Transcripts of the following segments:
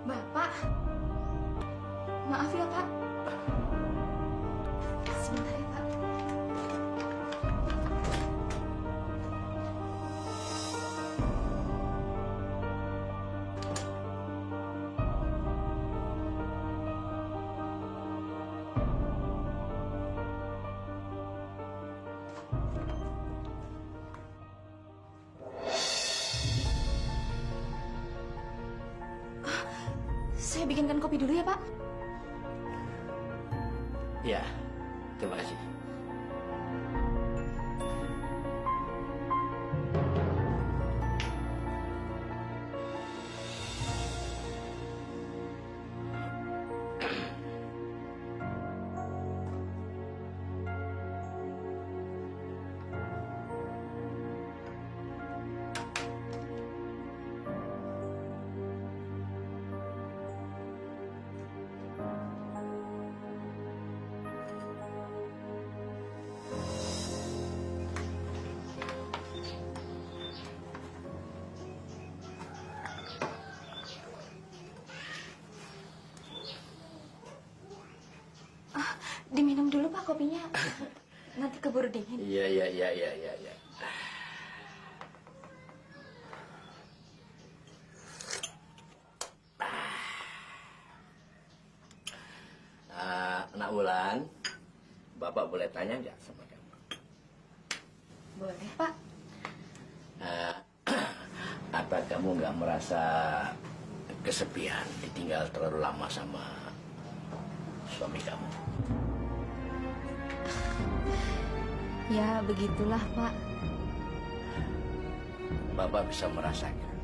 Bapak, maaf ya Pak. Sebentar ya Pak. Saya bikinkan kopi dulu ya Pak. Ya, terima kasih. Diminum dulu Pak kopinya. Nanti keburu dingin. Iya. Nak Wulan, Bapak boleh tanya nggak sama kamu? Boleh Pak. Apa kamu nggak merasa kesepian ditinggal terlalu lama sama suami kamu? Ya begitulah Pak. Bapak bisa merasakan.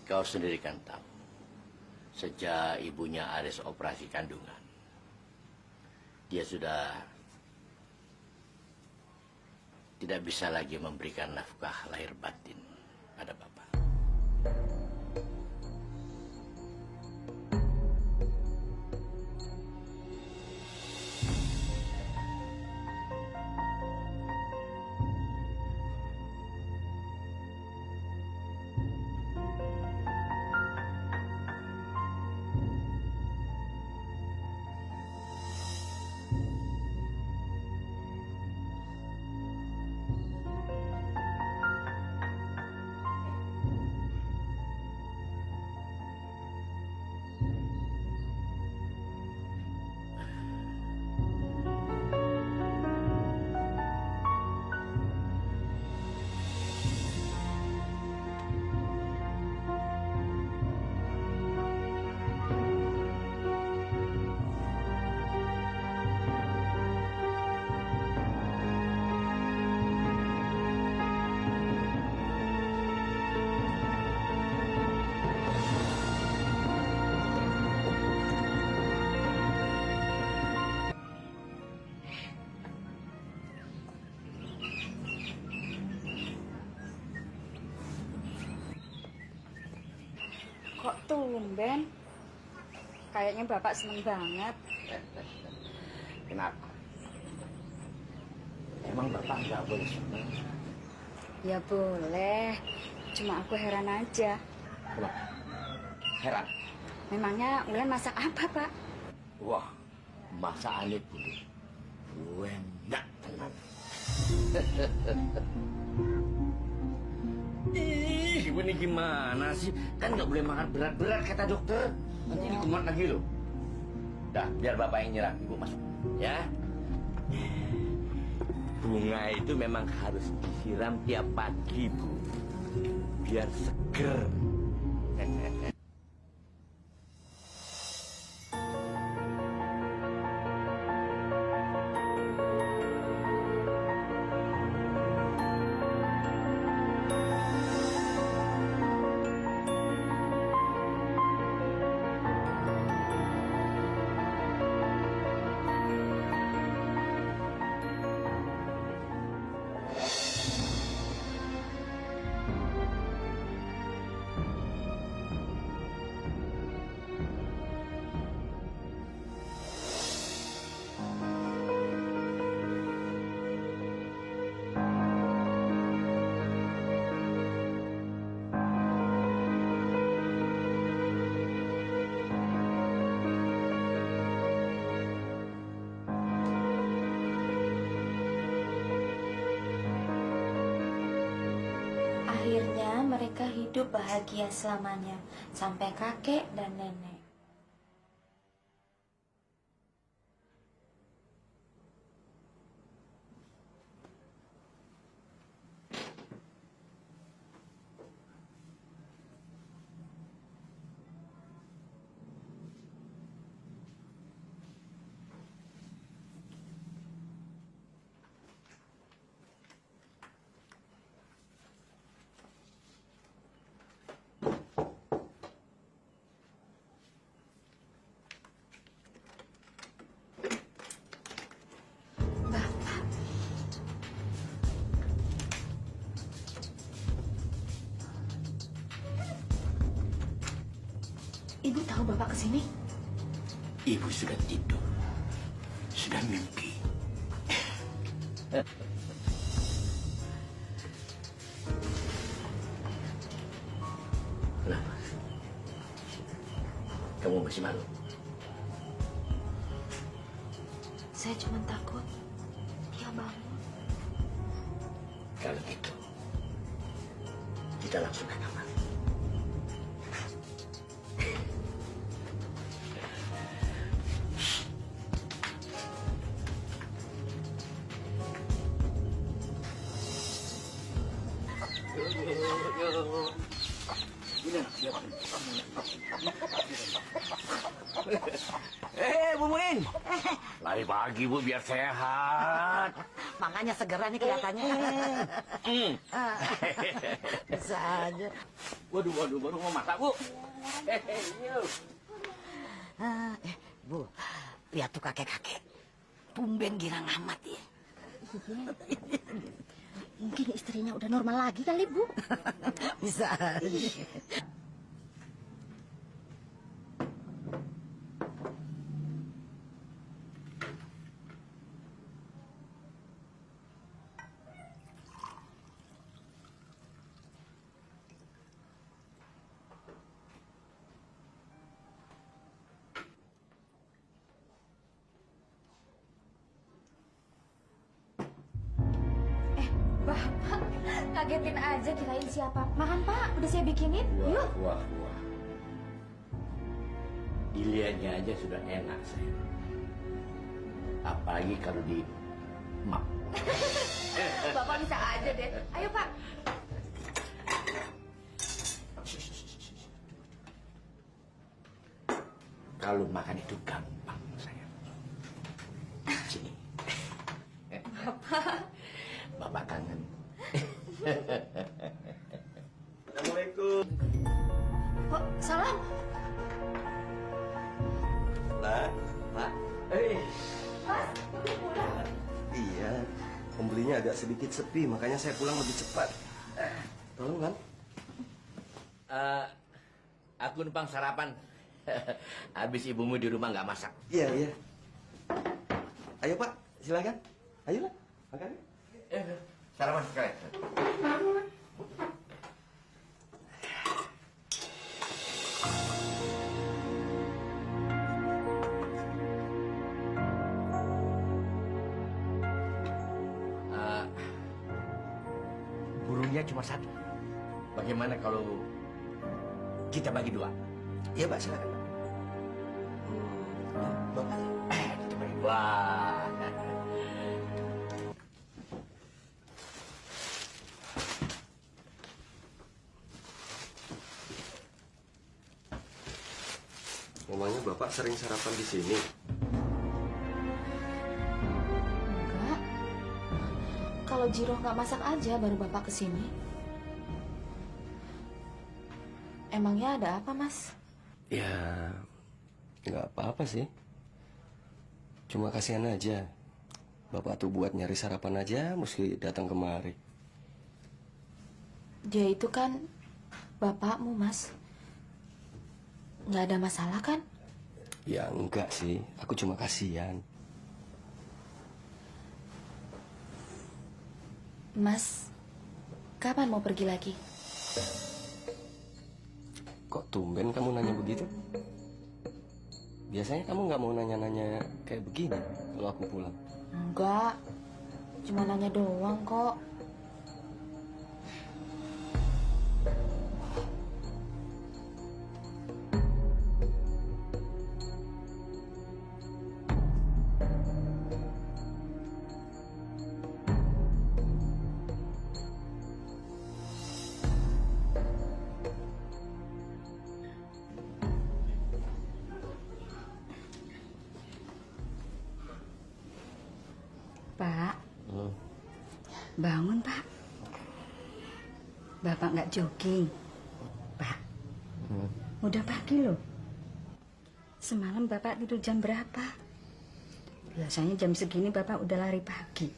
Kau sendiri kan tahu, sejak ibunya Aris operasi kandungan, dia sudah tidak bisa lagi memberikan nafkah lahir batin pada Bapak. Kok tumben? Kayaknya Bapak seneng banget. Kenapa? Emang Bapak nggak boleh senang? Ya boleh, cuma aku heran aja. Kenapa? Heran? Memangnya Ulan masak apa, Pak? Wah, masakannya dulu enak tenan. Ih, ibu ini gimana sih? Kan nggak boleh makan berat-berat kata dokter. Nanti dikumat lagi loh. Dah, biar bapak yang nyerah. Ibu masuk, ya. Bunga itu memang harus disiram tiap pagi, Bu. Biar seger. Akhirnya mereka hidup bahagia selamanya sampai kakek dan nenek. Ibu tahu Bapak kesini? Ibu sudah tidur. Sudah mimpi. Kenapa? Kamu masih malu? Saya cuma takut dia bangun. Kalau gitu, kita langsung ke kamar. Bu Muin. Lari pagi, Bu, biar sehat. Makanya segera nih kelihatannya. Bisa aja. Waduh, baru mau masak, Bu. Bu, lihat tuh kakek-kakek. Tumben girang amat ya. Mungkin istrinya udah normal lagi kali, Bu. Bisa aja. Bapak, kagetin aja kirain siapa. Makan Pak, udah saya bikinin. Yuk. Wah. Dilihatnya aja sudah enak, saya. Apalagi kalau di mak. Bapak bisa aja deh. Ayo Pak. Kalau makan itu gampang, saya. Sini. Bapak kangen. Assalamualaikum. Oh, salam. Lah, Pak. Mas, udah pulang. iya. Pembelinya agak sedikit sepi, makanya saya pulang lebih cepat. Tolong kan? Aku numpang sarapan. Habis ibumu di rumah nggak masak. Iya. Ayo Pak, silakan. Ayolah, makan. Sarapan sekali. Burungnya cuma satu. Bagaimana kalau kita bagi dua? Iya Pak, silakan. Bapak. Kita bagi dua. Memangnya Bapak sering sarapan di sini? Enggak. Kalau Jiro nggak masak aja baru Bapak kesini. Emangnya ada apa, Mas? Ya, nggak apa-apa sih. Cuma kasihan aja. Bapak tuh buat nyari sarapan aja, mesti datang kemari. Dia itu kan bapakmu, Mas. Nggak ada masalah kan? Ya enggak sih, aku cuma kasihan. Mas, kapan mau pergi lagi? Kok tumben kamu nanya begitu? Biasanya kamu nggak mau nanya-nanya kayak begini kalau aku pulang. Enggak, cuma nanya doang kok. Bangun, Pak. Bapak nggak jogging. Pak, udah pagi loh. Semalam Bapak tidur jam berapa? Biasanya jam segini Bapak udah lari pagi.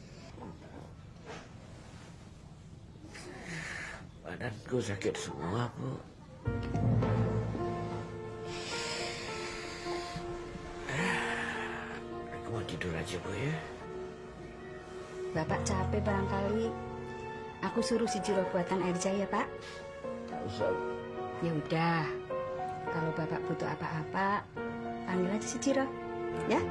Badanku sakit semua, Bu. Aku mau tidur aja, Bu, ya. Bapak capek barangkali. Aku suruh si Jiro buatan air jahe ya, Pak. Tak usah. Ya udah. Kalau Bapak butuh apa-apa, panggil aja si Jiro, ya.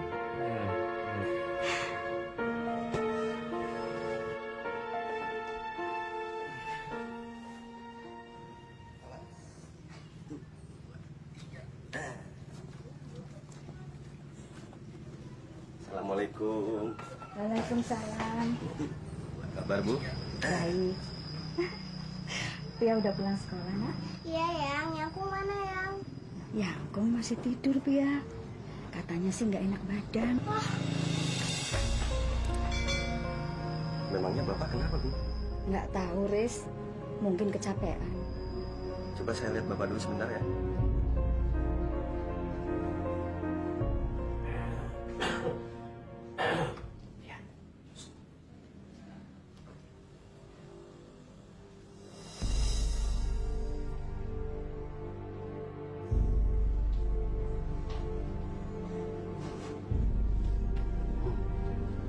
Assalamualaikum. Waalaikumsalam. Apa kabar, Bu? Baik. Pia udah pulang sekolah, nak? Iya, Yang aku mana, Yang? Ya, kau masih tidur, Pia. Katanya sih nggak enak badan. Memangnya Bapak kenapa, Bu? Nggak tahu, Riz. Mungkin kecapean. Coba saya lihat Bapak dulu sebentar ya.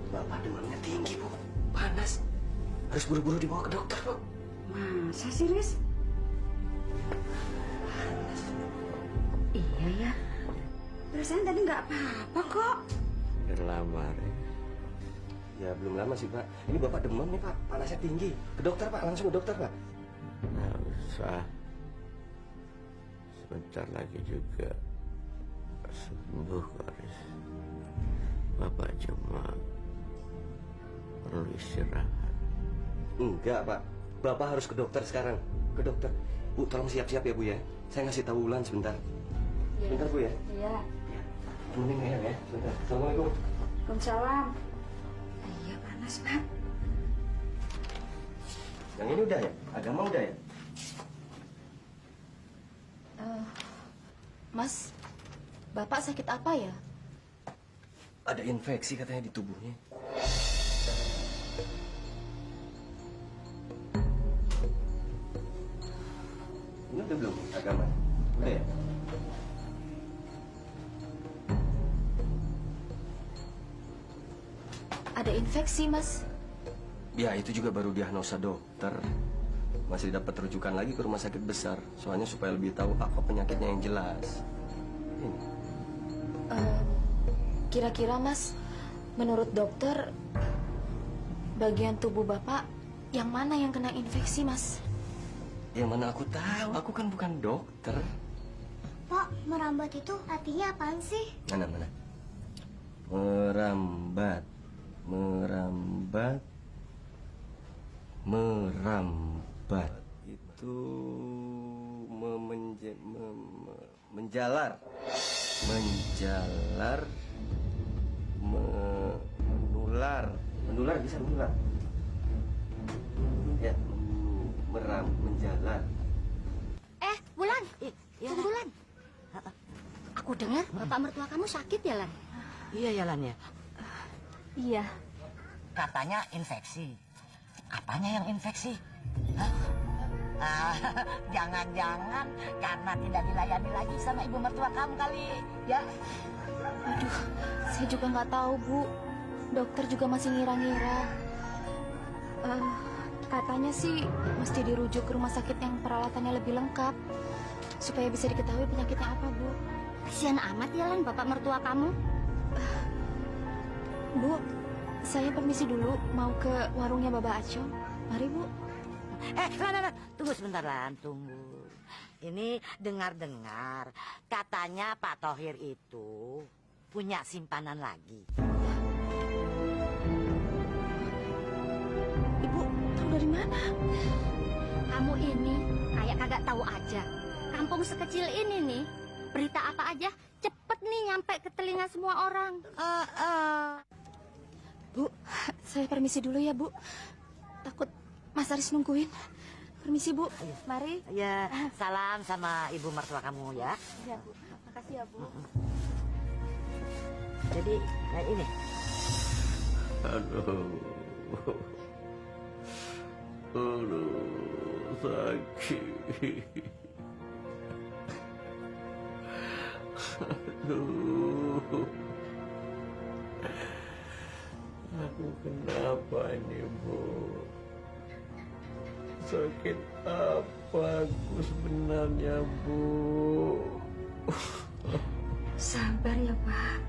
Bapak demamnya tinggi, Bu. Panas. Harus buru-buru dibawa ke dokter, Bu. Masa sih, Riz? Iya ya. Perasaan tadi nggak apa-apa kok. Udah lama, ya. Ya, belum lama sih, Pak. Ini Bapak demam nih, Pak. Panasnya tinggi. Ke dokter, Pak. Langsung ke dokter, Pak. Nggak usah. Sebentar lagi juga sembuh, Karis. Bapak cuma perlu istirahat. Enggak, Pak. Bapak harus ke dokter sekarang. Ke dokter. Bu, tolong siap-siap ya, Bu ya. Saya ngasih tahu Wulan sebentar. Sebentar, Bu ya. Iya. Temenin Eyang ya. Sebentar. Assalamualaikum. Waalaikumsalam. Iya, panas, Pak. Yang ini udah ya? Agama udah ya? Mas, Bapak sakit apa ya? Ada infeksi katanya di tubuhnya. Ini udah belum agama? Udah ya? Ada infeksi, Mas. Ya, itu juga baru diagnosa dokter. Masih dapat rujukan lagi ke rumah sakit besar. Soalnya supaya lebih tahu apa penyakitnya yang jelas. Ini. Kira-kira, Mas, menurut dokter, bagian tubuh Bapak yang mana yang kena infeksi, Mas? Yang mana aku tahu, aku kan bukan dokter. Pak, merambat itu artinya apaan sih? Mana? Merambat. Itu menjalar. Menular bisa menular. Ya, menjalar. Bulan. Tunggu, Bulan. Aku dengar bapak mertua kamu sakit ya, Lan? Iya ya, Lan ya. Iya. Katanya infeksi. Apanya yang infeksi? Hah? Jangan-jangan karena tidak dilayani lagi sama ibu mertua kamu kali, ya? Aduh, saya juga nggak tahu, Bu. Dokter juga masih ngira-ngira. Katanya sih mesti dirujuk ke rumah sakit yang peralatannya lebih lengkap supaya bisa diketahui penyakitnya apa, Bu. Kasihan amat ya, Lan, bapak mertua kamu. Bu, saya permisi dulu mau ke warungnya Baba Acong. Mari, Bu. Lan, tunggu sebentar, Lan, tunggu. Ini dengar-dengar katanya Pak Thohir itu punya simpanan lagi. Ibu tahu dari mana? Kamu ini kayak kagak tahu aja. Kampung sekecil ini nih, berita apa aja cepet nih nyampe ke telinga semua orang. Bu, saya permisi dulu ya, Bu. takut Mas Aris nungguin. Permisi, Bu. Mari. Ya, salam sama ibu mertua kamu ya. Ya, Bu. Makasih ya, Bu. Jadi kayak ini. Aduh. Aduh, sakit. Aduh. Aku kenapa ini, Bu? Sakit apa aku sebenarnya, Bu? Sabar ya, Pak.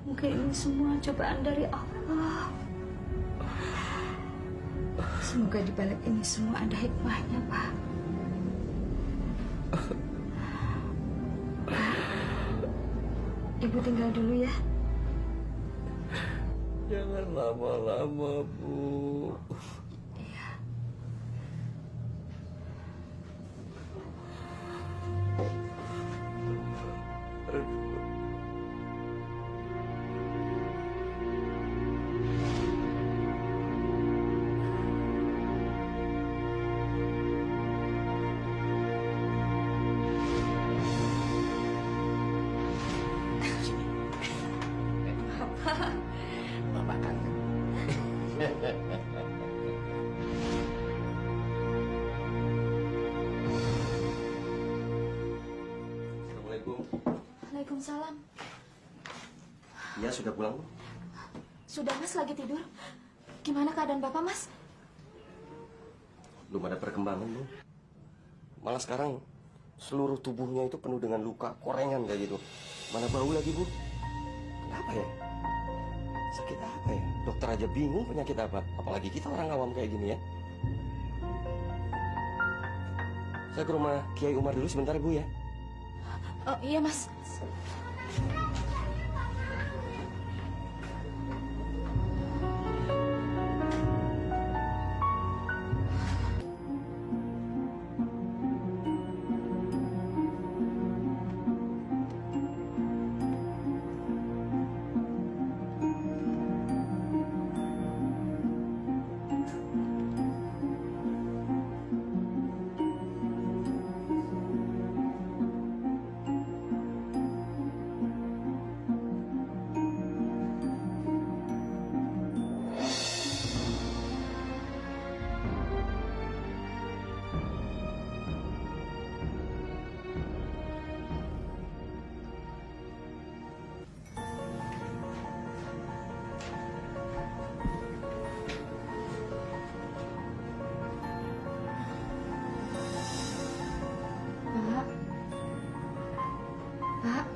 Mungkin ini semua cobaan dari Allah. Semoga di balik ini semua ada hikmahnya, Pak. Ibu tinggal dulu ya. Jangan lama-lama, Bu. Bapak kangen. Assalamualaikum. Waalaikumsalam. Ya, sudah pulang, Bu? Sudah, Mas, lagi tidur. Gimana keadaan Bapak, Mas? Belum ada perkembangan, Bu. Malah sekarang seluruh tubuhnya itu penuh dengan luka, korengan kayak gitu. Mana bau lagi, Bu? Kenapa ya? Sakit apa ya? Dokter aja bingung penyakit apa. Apalagi kita orang awam kayak gini ya. Saya ke rumah Kiai Umar dulu sebentar, Bu ya. Oh, iya, Mas. Pak. Pak.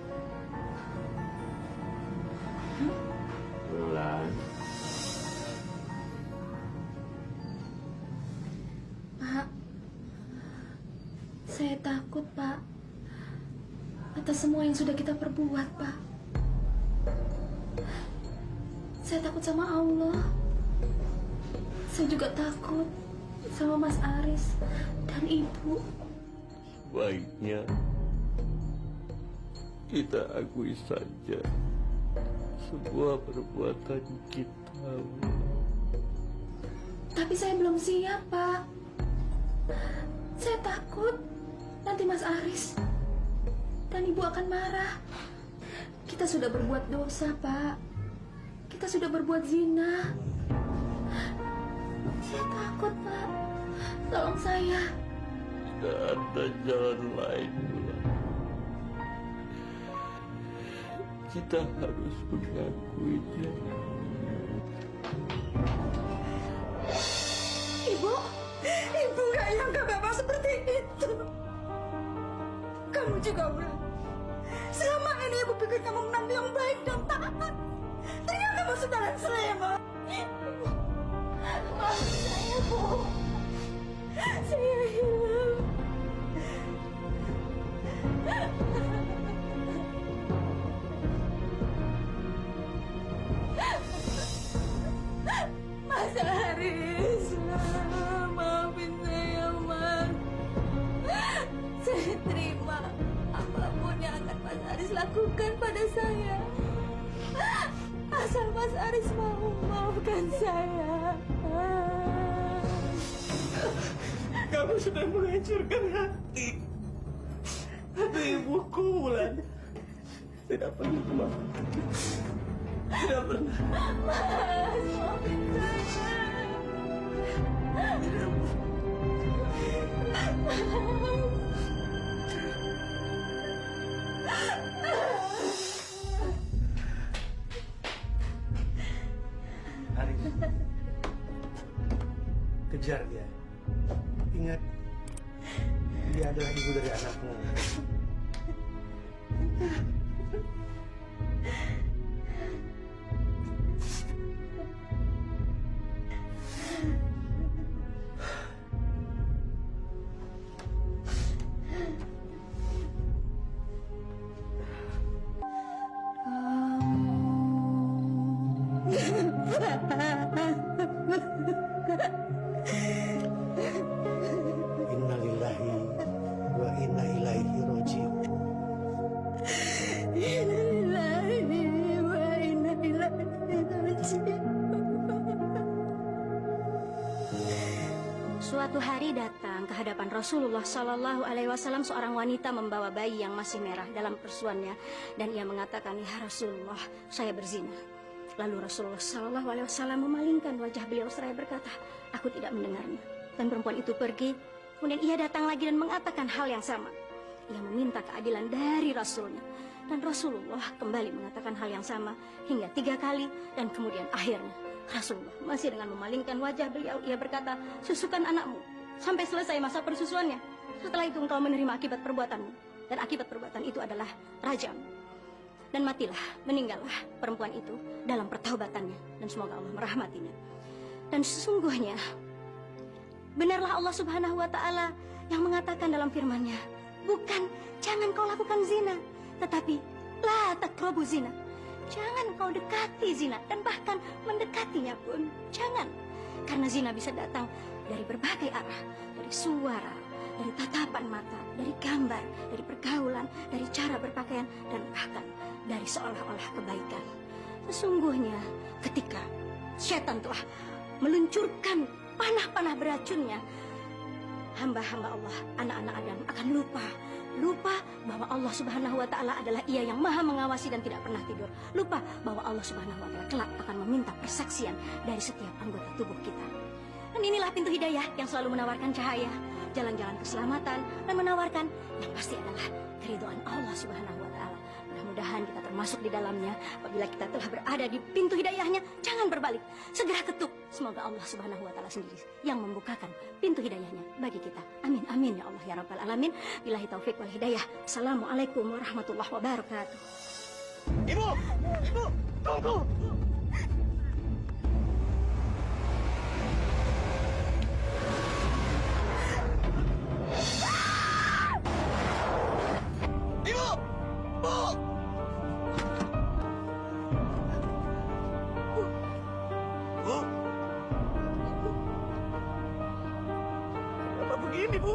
Bulan. Pak. Saya takut, Pak. Atas semua yang sudah kita perbuat, Pak. Saya takut sama Allah. Saya juga takut sama Mas Aris dan Ibu. Baiknya kita akui saja semua perbuatan kita. Tapi saya belum siap, Pak. Saya takut nanti Mas Aris dan Ibu akan marah. Kita sudah berbuat dosa, Pak. Kita sudah berbuat zina. Saya takut, Pak. Tolong saya. Tidak ada jalan lain, Bulan. Kita harus mengakuinya. Ibu gak nyangka Bapak seperti itu. Kamu juga, Bulan. Selama ini Ibu pikir kamu menantu yang baik dan taat. Ternyata kamu saudara selema. Maafin saya, Bu. Saya hilang. Mas Aris, maafin saya, Mas. Saya terima apapun yang akan Mas Aris lakukan pada saya. Asal Mas Aris mau maafkan saya. Kamu sudah menghancurkan hati ibuku, Wulan. Tidak pernah memaafkan. Tidak pernah. Haris, kejar dia. Ingat, dia adalah ibu dari anakmu. Innalillahi wa inna ilaihi raji'un. Suatu hari datang ke hadapan Rasulullah Shallallahu Alaihi Wasallam seorang wanita membawa bayi yang masih merah dalam persuannya, dan ia mengatakan, "Ya Rasulullah, saya berzina." Lalu Rasulullah Shallallahu Alaihi Wasallam memalingkan wajah beliau seraya berkata, "Aku tidak mendengarnya." Dan perempuan itu pergi. Kemudian ia datang lagi dan mengatakan hal yang sama. Ia meminta keadilan dari Rasulnya, dan Rasulullah kembali mengatakan hal yang sama hingga 3 kali, dan kemudian akhirnya Rasulullah masih dengan memalingkan wajah beliau, ia berkata, "Susukan anakmu sampai selesai masa persusuannya. Setelah itu engkau menerima akibat perbuatanmu." Dan akibat perbuatan itu adalah rajam. Dan matilah, meninggallah perempuan itu dalam pertaubatannya, dan semoga Allah merahmatinya. Dan sesungguhnya benarlah Allah Subhanahu wa Ta'ala yang mengatakan dalam firman-Nya, bukan jangan kau lakukan zina, tetapi la taqrabu zina. Jangan kau dekati zina, dan bahkan mendekatinya pun jangan. Karena zina bisa datang dari berbagai arah, dari suara, dari tatapan mata, dari gambar, dari pergaulan, dari cara berpakaian, dan bahkan dari seolah-olah kebaikan. Sesungguhnya ketika setan telah meluncurkan panah-panah beracunnya, hamba-hamba Allah, anak-anak Adam akan lupa bahwa Allah Subhanahu wa Ta'ala adalah Ia yang maha mengawasi dan tidak pernah tidur. Lupa bahwa Allah Subhanahu wa Ta'ala kelak akan meminta persaksian dari setiap anggota tubuh kita. Dan inilah pintu hidayah yang selalu menawarkan cahaya, jalan-jalan keselamatan, dan menawarkan yang pasti adalah keridhaan Allah Subhanahu wa Ta'ala. Mudah-mudahan kita termasuk di dalamnya. Apabila kita telah berada di pintu hidayahnya, jangan berbalik, segera ketuk. Semoga Allah Subhanahu wa Ta'ala sendiri yang membukakan pintu hidayahnya bagi kita. Amin, amin ya Allah ya Rabbal Alamin. Billahi taufik wal hidayah. Assalamualaikum warahmatullahi wabarakatuh. Ibu, tunggu. Ibu, Bu. Bu. Kenapa begini, Bu?